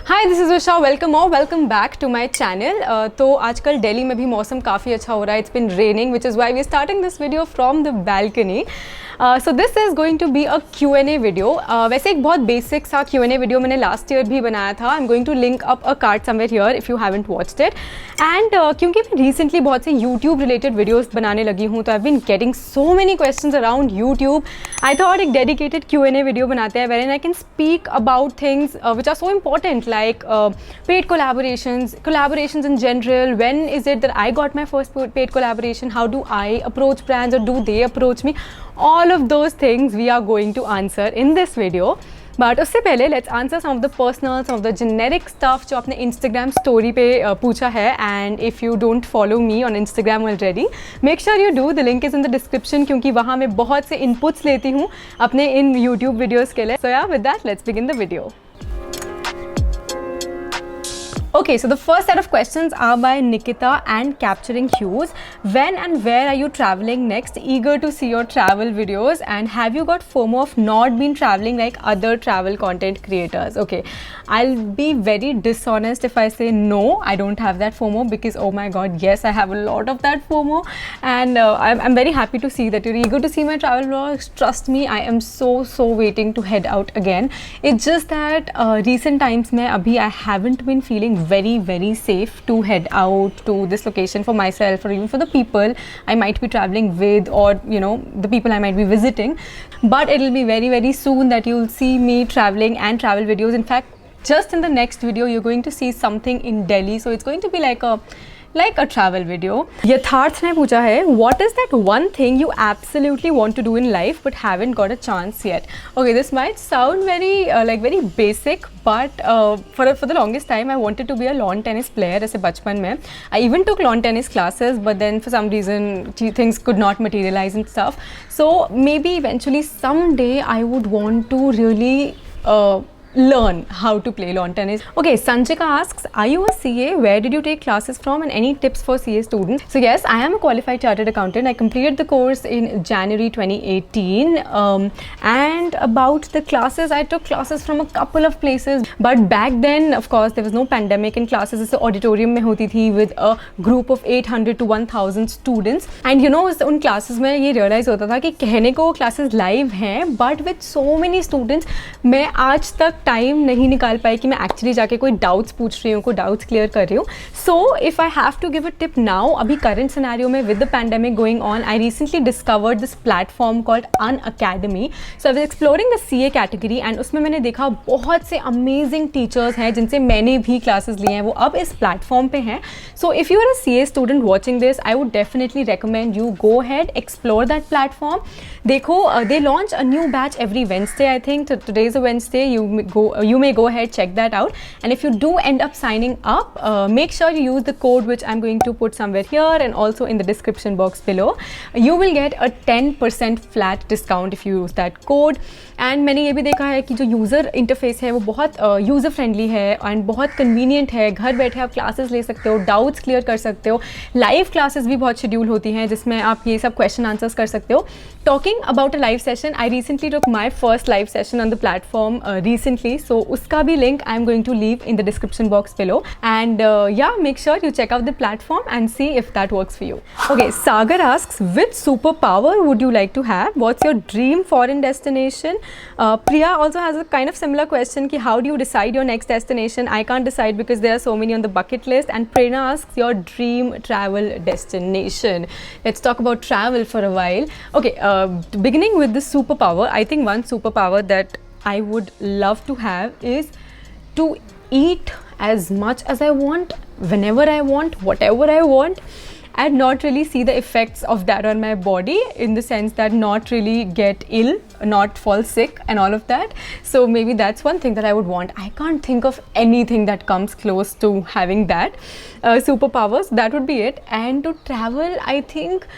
Hi this is Usha, welcome back to my channel. तो आजकल दिल्ली में भी मौसम काफ़ी अच्छा हो रहा है. It's been raining which is why we starting this video from the balcony. So this is going to be a Q&A video. वैसे एक बहुत बेसिक सा Q&A वीडियो मैंने लास्ट ईयर भी बनाया था. I am going to link up a card somewhere here if you haven't watched it. And क्योंकि मैं रिसेंटली बहुत से यूट्यूब रिलेटेड वीडियोज़ बनाने लगी हूँ, तो I been getting so many questions around YouTube. I thought एक डेडिकेटेड Q&A वीडियो बनाते हैं wherein I can speak about things which are so important like paid collaborations in general. When is it that I got my first paid collaboration? How do I approach brands or do they approach me? All of those things we are going to answer in this video. But उससे पहले let's answer some of the personal, some of the generic stuff जो आपने Instagram story पे पूछा है. And if you don't follow me on Instagram already, make sure you do. The link is in the description, क्योंकि वहाँ मैं बहुत से इनपुट्स लेती हूँ अपने इन यूट्यूब वीडियोज़ के लिए. सो या with that let's begin the video. Okay, so the first set of questions are by Nikita and Capturing Hues. When and where are you traveling next? Eager to see your travel videos. And have you got FOMO of not been traveling like other travel content creators? Okay, I'll be very dishonest if I say no, I don't have that FOMO, because oh my god, yes, I have a lot of that FOMO. And I'm very happy to see that you're eager to see my travel vlogs. Trust me, I am so waiting to head out again. It's just that recent times mein abhi I haven't been feeling very safe to head out to this location for myself or even for the people I might be traveling with, or you know, the people I might be visiting. But it will be very soon that you'll see me traveling and travel videos. In fact, just in the next video you're going to see something in Delhi, so it's going to be like a travel video. यथार्थ ने पूछा है, what is that one thing you absolutely want to do in life but haven't got a chance yet? Okay, this might sound very basic, but for the longest time I wanted to be a lawn tennis player. ऐसे बचपन में I even took lawn tennis classes, but then for some reason things could not materialize and stuff. So maybe eventually someday I would want to really learn how to play lawn tennis. Okay, Sanjika asks, are you a CA? Where did you take classes from, and any tips for CA students? So yes, I am a qualified chartered accountant. I completed the course in January 2018. And about the classes, I took classes from a couple of places. But back then, of course, there was no pandemic, and classes इस auditorium में होती थी with a group of 800 to 1000 students. And you know, उन classes में ये realize होता था कि कहने को classes live हैं, but with so many students, मैं आज तक टाइम नहीं निकाल पाई कि मैं एक्चुअली जाके कोई डाउट्स पूछ रही हूँ, कोई डाउट्स क्लियर कर रही हूँ. So if I have to give a tip now, अभी करंट सिनेरियो में with the pandemic going on, I recently discovered this platform called Unacademy. So I was exploring the CA category, and उसमें मैंने देखा बहुत से amazing teachers हैं जिनसे मैंने भी क्लासेस लिए हैं, वो अब इस प्लेटफॉर्म पे हैं. So if you are a CA student watching this, I would definitely recommend you go head, explore that platform. देखो, they launch a new batch every Wednesday. I think today is a Wednesday. You may go ahead, check that out. And if you do end up signing up, make sure you use the code which I'm going to put somewhere here and also in the description box below. You will get a 10% flat discount if you use that code. And मैंने ये भी देखा है कि जो user interface है वो बहुत यूज़र फ्रेंडली है एंड बहुत कन्वीनियंट है. घर बैठे आप क्लासेस ले सकते हो, डाउट्स क्लियर कर सकते हो. लाइव क्लासेस भी बहुत शेड्यूल होती हैं जिसमें आप ये सब क्वेश्चन आंसर्स कर सकते हो. Talking about a live session, I recently took my first live session on the platform recently, so उसका भी link I am going to leave in the description box below. And yeah, make sure you check out the platform and see if that works for you. Okay, Sagar asks, which super power would you like to have? What's your dream foreign destination? Priya also has a kind of similar question ki how do you decide your next destination? I can't decide because there are so many on the bucket list. And Prerna asks your dream travel destination. Let's talk about travel for a while. Okay, beginning with the superpower, I think one superpower that I would love to have is to eat as much as I want, whenever I want, whatever I want, and not really see the effects of that on my body, in the sense that not really get ill, not fall sick and all of that. So maybe that's one thing that I would want. I can't think of anything that comes close to having that superpowers. That would be it. And to travel, I think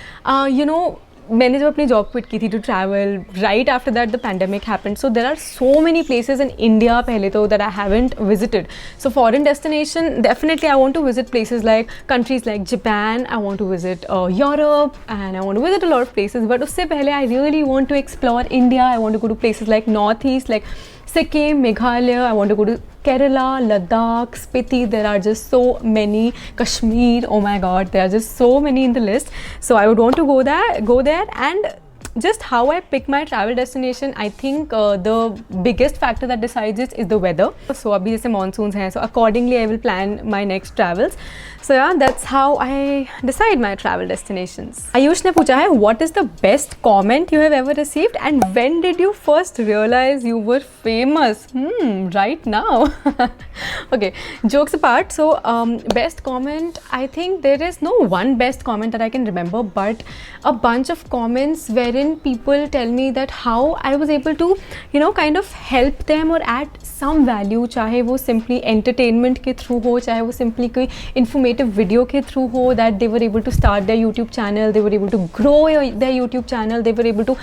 you know, मैंने जब अपनी job quit की थी to travel right after that the pandemic happened, so there are so many places in India पहले तो that I haven't visited. So foreign destination, definitely I want to visit places like countries like Japan, I want to visit Europe and I want to visit a lot of places. But उससे पहले I really want to explore India. I want to go to places like north east, like Sikkim, Meghalaya, I want to go to Kerala, Ladakh, Spiti, there are just so many. Kashmir, oh my god, there are just so many in the list. So I would want to go there. And just how I pick my travel destination, I think the biggest factor that decides it is the weather. So abhi jaise monsoons hain, so accordingly I will plan my next travels. So yeah, that's how I decide my travel destinations. Ayush ne pucha hai, what is the best comment you have ever received and when did you first realize you were famous? Right now. Okay, jokes apart, so best comment, I think there is no one best comment that I can remember, but a bunch of comments wherein people tell me that how I was able to, you know, kind of help them or add some value, चाहे वो simply entertainment के through हो, चाहे वो simply कोई informative video के through हो, that they were able to start their YouTube channel, they were able to grow their YouTube channel, they were able to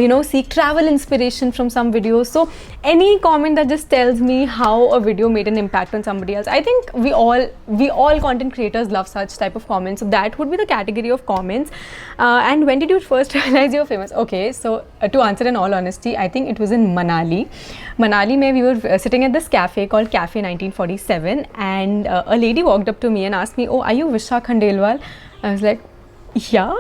you know, seek travel inspiration from some videos. So any comment that just tells me how a video made an impact on somebody else, I think we all content creators love such type of comments. So that would be the category of comments. And when did you first realize you're famous? Okay, so to answer in all honesty, I think it was in Manali. Manali mein we were sitting at this cafe called Cafe 1947, and a lady walked up to me and asked me, "Oh, are you Visha Khandelwal?" I was like, yeah.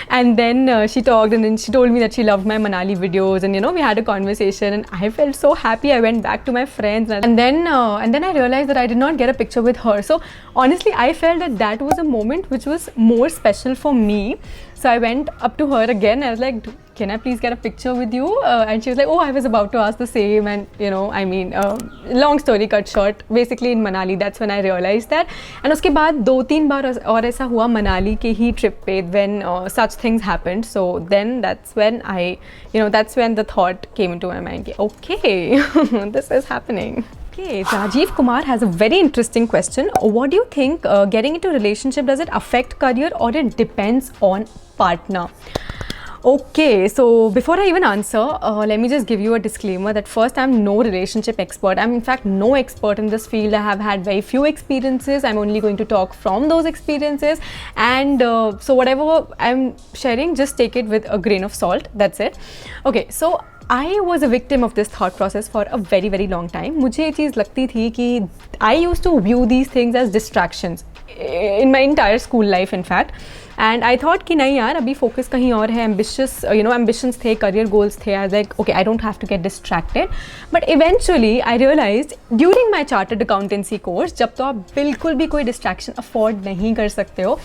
And then she talked, and then she told me that she loved my Manali videos, and you know, we had a conversation, and I felt so happy. I went back to my friends, and then I realized that I did not get a picture with her. So honestly, I felt that that was a moment which was more special for me. So I went up to her again. I was like, can I please get a picture with you? And she was like, oh, I was about to ask the same. And you know, I mean, long story cut short, basically in Manali, that's when I realized that. And उसके बाद 2-3 बार और ऐसा हुआ Manali के ही trip पे, when such things happened. So then that's when that's when the thought came into my mind, okay, this is happening. Okay, Rajiv Kumar has a very interesting question. What do you think, getting into a relationship, does it affect career or it depends on partner? Okay, so before I even answer, let me just give you a disclaimer that first, I'm no relationship expert. I'm in fact no expert in this field. I have had very few experiences. I'm only going to talk from those experiences, and so whatever I'm sharing, just take it with a grain of salt. That's it. Okay, so I was a victim of this thought process for a very very long time. मुझे ये चीज़ लगती थी कि I used to view these things as distractions in my entire school life, in fact. And I thought कि नहीं यार, अभी focus कहीं और है, ambitions थे, career goals थे. I was like, okay, I don't have to get distracted. But eventually I realized during my chartered accountancy course, जब तो आप बिल्कुल भी कोई distraction afford नहीं कर सकते हो,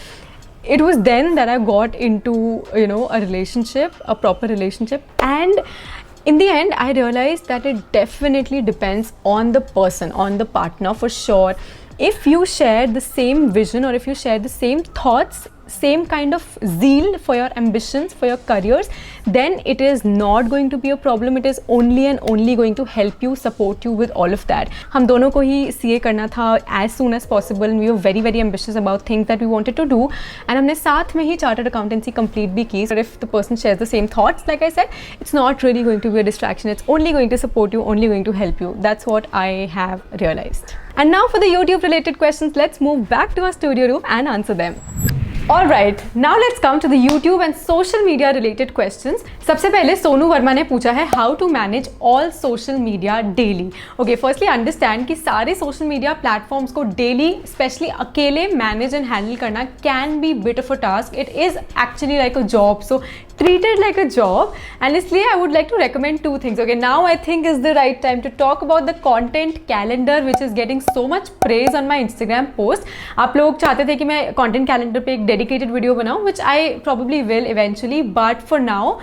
it was then that I got into a relationship, a proper relationship. And in the end, I realized that it definitely depends on the person, on the partner, for sure. If you share the same vision, or if you share the same thoughts, same kind of zeal for your ambitions, for your careers, then it is not going to be a problem. It is only and only going to help you, support you with all of that. हम दोनों को ही CA करना था as soon as possible, and we were very very ambitious about things that we wanted to do, and हमने साथ में ही chartered accountancy complete भी की. But if the person shares the same thoughts, like I said, it's not really going to be a distraction. It's only going to support you, only going to help you. That's what I have realized. And now for the YouTube related questions, let's move back to our studio room and answer them. Alright, now let's come to the YouTube and social media related questions. सबसे पहले सोनू वर्मा ने पूछा है how to manage all social media daily. Okay, firstly understand कि सारे social media platforms को daily, especially अकेले manage and handle करना can be bit of a task. It is actually like a job, so treat it like a job. And इसलिए I would like to recommend two things. Okay, now I think is the right time to talk about the content calendar, which is getting so much praise on my Instagram post. आप लोग चाहते थे कि मैं content calendar पे एक dedicated video बनाऊँ, which I probably will eventually, but for now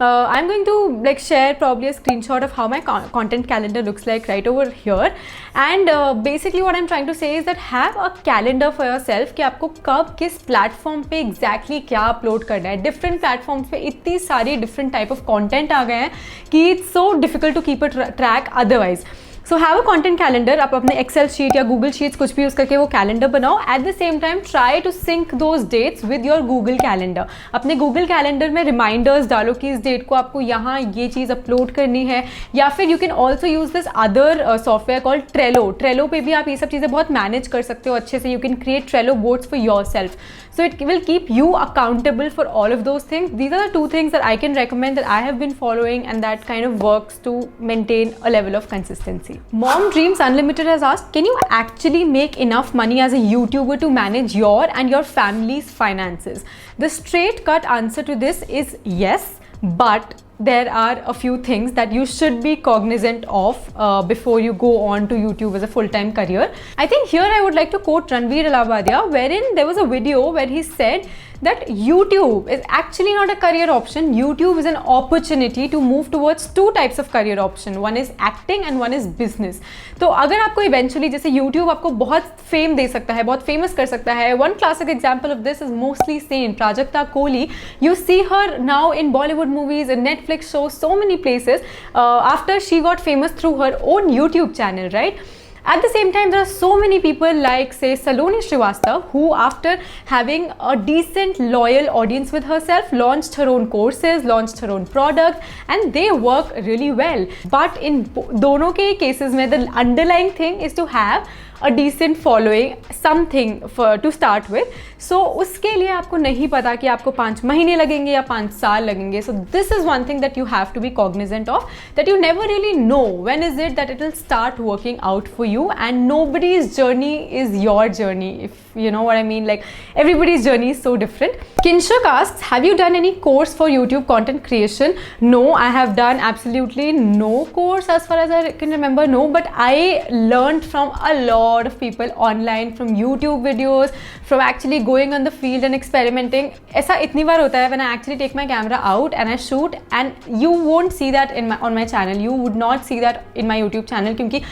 I'm going to share probably a screenshot of how my content calendar looks like right over here. And basically what I'm trying to say is that have a calendar for yourself कि आपको कब किस platform पे exactly क्या upload करना है. Different platforms पे इतनी सारी different type of content आ गए हैं कि it's so difficult to keep a track otherwise. So have a content calendar. आप अपने एक्सेल शीट या गूगल शीट्स कुछ भी यूज करके वो कैलेंडर बनाओ. At the same time try to sync those dates with your Google calendar. अपने Google calendar में रिमाइंडर्स डालो कि इस डेट को आपको यहाँ ये चीज़ अपलोड करनी है. या फिर you can also use this other software called Trello. Trello पे भी आप ये सब चीज़ें बहुत मैनेज कर सकते हो अच्छे से. You can create Trello boards for your self. So it will keep you accountable for all of those things. These are the two things that I can recommend that I have been following and that kind of works to maintain a level of consistency. Mom Dreams Unlimited has asked, can you actually make enough money as a YouTuber to manage your and your family's finances? The straight cut answer to this is yes, but there are a few things that you should be cognizant of before you go on to YouTube as a full-time career. I think here I would like to quote Ranveer Alabadia, wherein there was a video where he said that YouTube is actually not a career option. YouTube is an opportunity to move towards two types of career option. One is acting and one is business. तो अगर आपको eventually जैसे YouTube आपको बहुत fame दे सकता है, बहुत famous कर सकता है. One classic example of this is mostly seen Prajakta Kohli. You see her now in Bollywood movies, in Netflix shows, so many places after she got famous through her own YouTube channel, right? At the same time, there are so many people like, say, Saloni Srivastava, who after having a decent, loyal audience with herself, launched her own courses, launched her own products, and they work really well. But in dono ke cases mein, the underlying thing is to have a decent following, something to start with. So उसके लिए आपको नहीं पता कि आपको 5 महीने लगेंगे या 5 साल लगेंगे. So this is one thing that you have to be cognizant of, that you never really know when is it that it will start working out for you, and nobody's journey is your journey, if you know what I mean. Like everybody's journey is so different. Kinshuk asks, have you done any course for YouTube content creation? No, I have done absolutely no course as far as I can remember. No, but I learned from a lot of people online, from YouTube videos, from actually going on the field and experimenting. ऐसा इतनी बार होता है when I actually take my camera out and I shoot, and you won't see that on my channel. You would not see that in my YouTube channel क्योंकि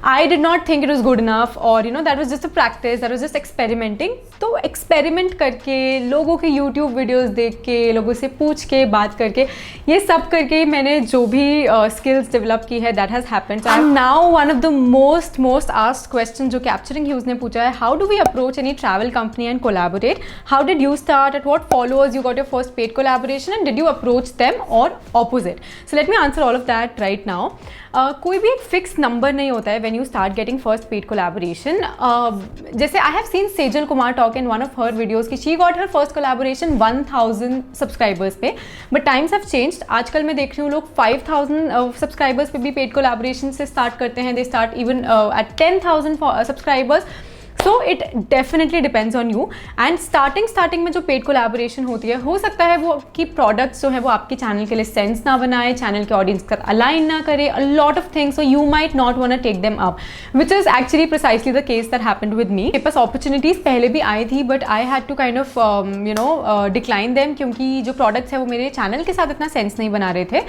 I did not think it was good enough, or you know, that was just a practice, that was just experimenting. तो experiment करके, लोगों के YouTube videos देख के, लोगों से पूछ के, बात करके, ये सब करके मैंने जो भी skills develop की है, that has happened. And now one of the most asked questions जो Capturing Hues ने पूछा है, how do we approach any travel company and collaborate? How did you start? At what followers you got your first paid collaboration, and did you approach them or opposite? So let me answer all of that right now. कोई भी एक fix number नहीं होता है when you start getting first paid collaboration. जैसे I have seen Sejal Kumar talk in one of her videos कि she got her first collaboration 1000 subscribers पे, but times have changed. आजकल मैं देख रही हूँ लोग 5000 subscribers पे भी paid collaboration से start करते हैं. They start even at 10,000 subscribers. So it definitely depends on you. And starting में जो पेड कोलैबोरेशन होती है, हो सकता है वो कि प्रोडक्ट्स जो है वो आपके चैनल के लिए सेंस ना बनाए, चैनल के ऑडियंस का अलाइन ना करे, a lot of things, so you might not want to take them up, which is actually precisely the case that happened with me. मेरे पास opportunities पहले भी आई थी, but I had to kind of decline them क्योंकि जो products है वो मेरे channel के साथ इतना सेंस नहीं बना रहे थे.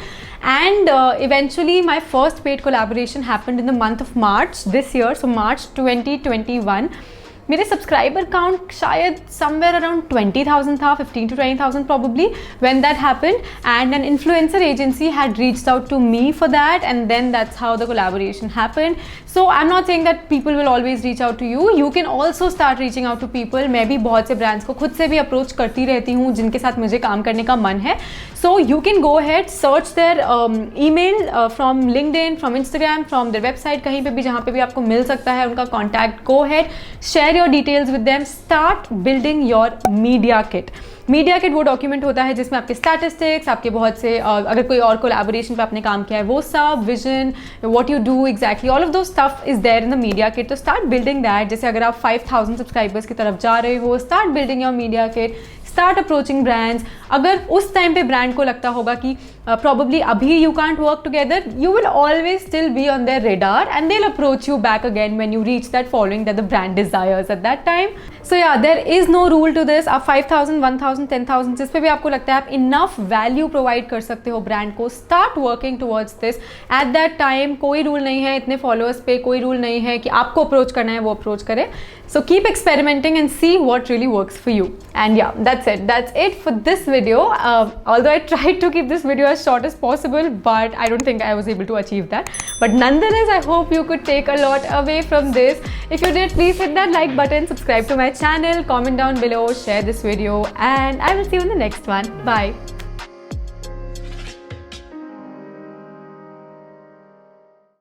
And eventually my first paid collaboration happened in the month of March this year, so March 2021. मेरे सब्सक्राइबर काउंट शायद समवेयर अराउंड 20,000 था, 15 to 20,000 probably when that happened, and an influencer agency had reached out to me for that, and then that's how the collaboration happened. So I'm not saying that people will always reach out to you. You can also start reaching out to people. मैं भी बहुत से brands को खुद से भी approach करती रहती हूँ जिनके साथ मुझे काम करने का मन है. So you can go ahead, search their email from LinkedIn, from Instagram, from their website, कहीं पे भी जहाँ पे भी आपको मिल सकता है उनका contact. Go ahead, share your details with them, start building your media kit. Media kit वो डॉक्यूमेंट होता है जिसमें आपके स्टैटिस्टिक्स, आपके बहुत से अगर कोई और कोलैबोरेशन पे आपने काम किया है वो सब, vision, what you do exactly, all of those stuff is there in the media kit. तो स्टार्ट बिल्डिंग दैट. जैसे अगर आप 5000 सब्सक्राइबर्स की तरफ जा रहे हो, start building your media kit, start approaching brands. अगर उस टाइम पे ब्रांड को लगता होगा कि probably abhi you can't work together, you will always still be on their radar and they'll approach you back again when you reach that following that the brand desires at that time. So yeah, there is no rule to this. आप 5000, 1000, 10,000 जिस पे भी आपको लगता है आप enough value provide कर सकते हो brand को, start working towards this. At that time कोई rule नहीं है, इतने followers पे कोई rule नहीं है कि आपको approach करना है वो approach करे. So keep experimenting and see what really works for you. And yeah, that's it for this video. Although I tried to keep this video as as short as possible, but I don't think I was able to achieve that. But nonetheless, I hope you could take a lot away from this. If you did, please hit that like button, subscribe to my channel, comment down below, share this video, and I will see you in the next one. Bye.